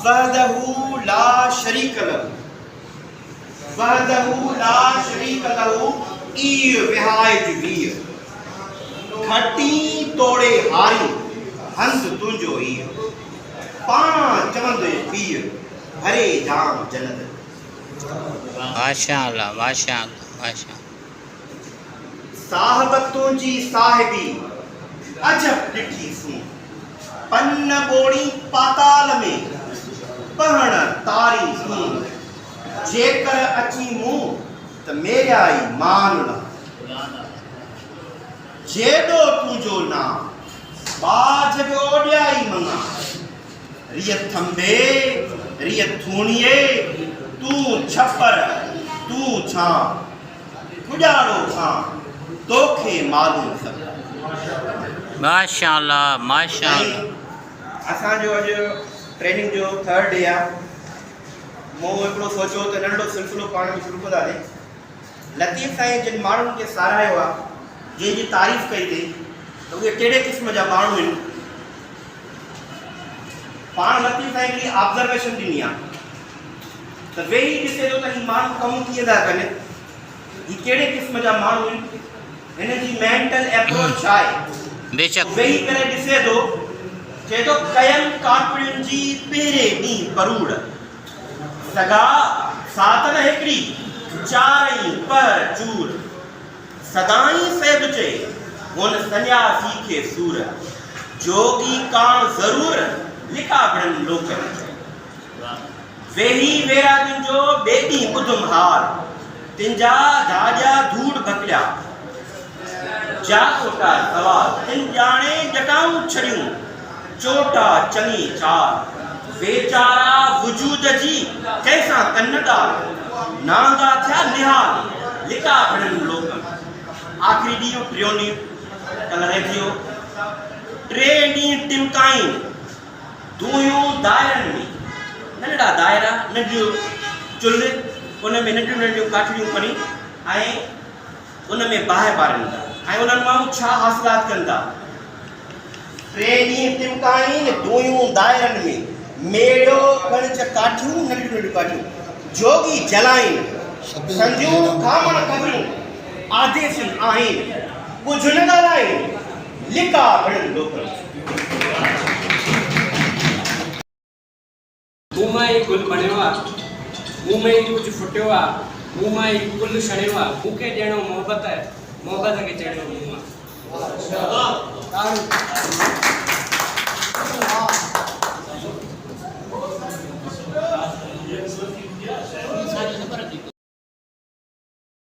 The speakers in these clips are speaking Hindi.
वहदहू ला शरीक लहू, वहदहू ला शरीक लहू ई विहायज वीर, खटी तोड़े हारी हंध तुंजो ईर, पांच चवंद पीर भरे जाम जन्नत। माशाअल्लाह माशाअल्लाह माशाअल्लाह। साहबतों जी साहिबी अजब ॾिठी सूं, पन्न ॿोड़ी पाताल में पहण तारी सूं, जेकर अची मूं त मेरा ई मान न, जेॾो तुंहिंजो नाम बाज बि ओॾियाई मङा, रिय थंबे रिय थूणिए तूं छपर तूं छां, गुजारो खां तोखे मालूम सब। माशाअल्लाह माशाअल्लाह। असांजो अॼु ट्रेनिंग जो 3rd डे आहे। मूं हिकिड़ो सोचियो त नंढो सिलसिलो पाण में शुरू कंदासीं। लतीफ़ साईं जिन माण्हुनि खे साराहियो आहे, जंहिंजी तारीफ़ कई अथई, त उहे कहिड़े क़िस्म जा माण्हू आहिनि। पाण लतीफ़ साईं हिकिड़ी ऑब्ज़र्वेशन ॾिनी आहे त वेही ॾिसे थो त ही माण्हू कमु कीअं था कनि, ही कहिड़े क़िस्म जा माण्हू आहिनि, हिन जी मेंटल अप्रोच छा आहे। बेशक वेही करे ॾिसे थो, चए थो कयनि काकड़ियुनि जी पहिरें ॾींहुं परूड़, सगा सातन हिकिड़ी चारई पर चूर, सदाई सेब चए हुन सन्यासी खे सूर, जोगी कान ज़रूर लिखा बड़न लोकनि, वेही वेरागिन जो बेदी ॿुधुम हार, तिंजा दाजा धूड़ बकलिया, जाकोटा सवाल तिन जाने जटाऊं छड़ियूं, चोटा चङी चार, बेचारा वजूद जी कैसा कन्नदा, नांगा थिया निहाल लिका बड़न लोकन। आखिरी ॾींहुं टियों ॾींहुं कल रहिजी वियो। 3 ॾींहं टिमकाइन दूयूं दायरनि में, नंढड़ा दायरा नंढियूं चुल्ह, उन में नंढियूं नंढियूं काठड़ियूं खणी ऐं उन में बाहि ॿारनि था ऐं उन्हनि माण्हू छा हासिलात कनि था। 3 ॾींहं टिमकाइन दूयूं दायरनि में, मेड़ो कणिच काठियूं नंढियूं नंढियूं काठियूं, जोगी जलाइन संजियूं खामण ख़बरूं, आदेशन आहिनि कुझु न ॻाल्हाइन लिका बड़न लोकनि। मुंह मां ई गुल बणियो आहे, मुंह में ई कुझु फुटियो आहे, मुंह मां ई गुल छणियो आहे, मूंखे ॾियणो मोहबत आहे, मोहबत खे चढ़ियो मुंह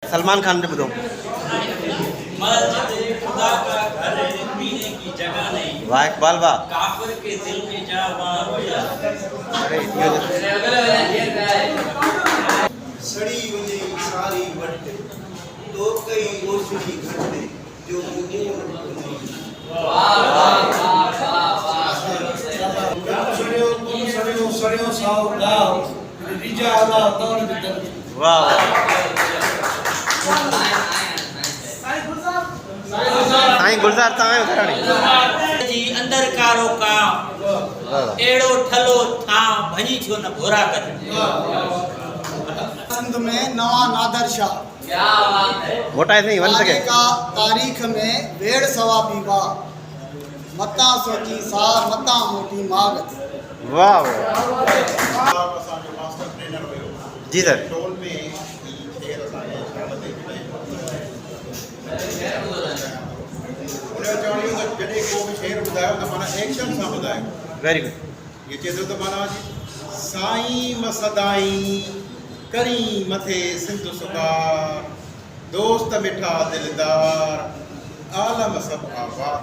सलमान खान ने ॿुधो। वाह इकबाल वाह। काफिर के दिल में जा वाह, अरे सड़ी हुजे सारी वट, तो कई रोशनी घटे जो सड़ियो साओ गाओ रिजा आला दौड़ बितर। वाह साईं गुलजार तां घराणी जी अंदर कारो का एड़ो ठलो था भनी छो न भोरा कर। सिंध में नवा नादर शाह, क्या बात है। मोटा नहीं बन सके का तारीख में वेड़ सवाबी वाह, मता सोची सा मता मोटी मागत। वाह असांजो मास्टर ट्रेनर हुयो जी सर। टोल में ई शेर असांजे शाम ते उन चवणी त जॾहिं को बि शेर ॿुधायो त माना एक्शन सां ॿुधायो। Very good. ये चए थो त माना साईं मसदाई करी मथे सिंध सुगार, दोस्त मिठा दिलदार आलम सब आबाद।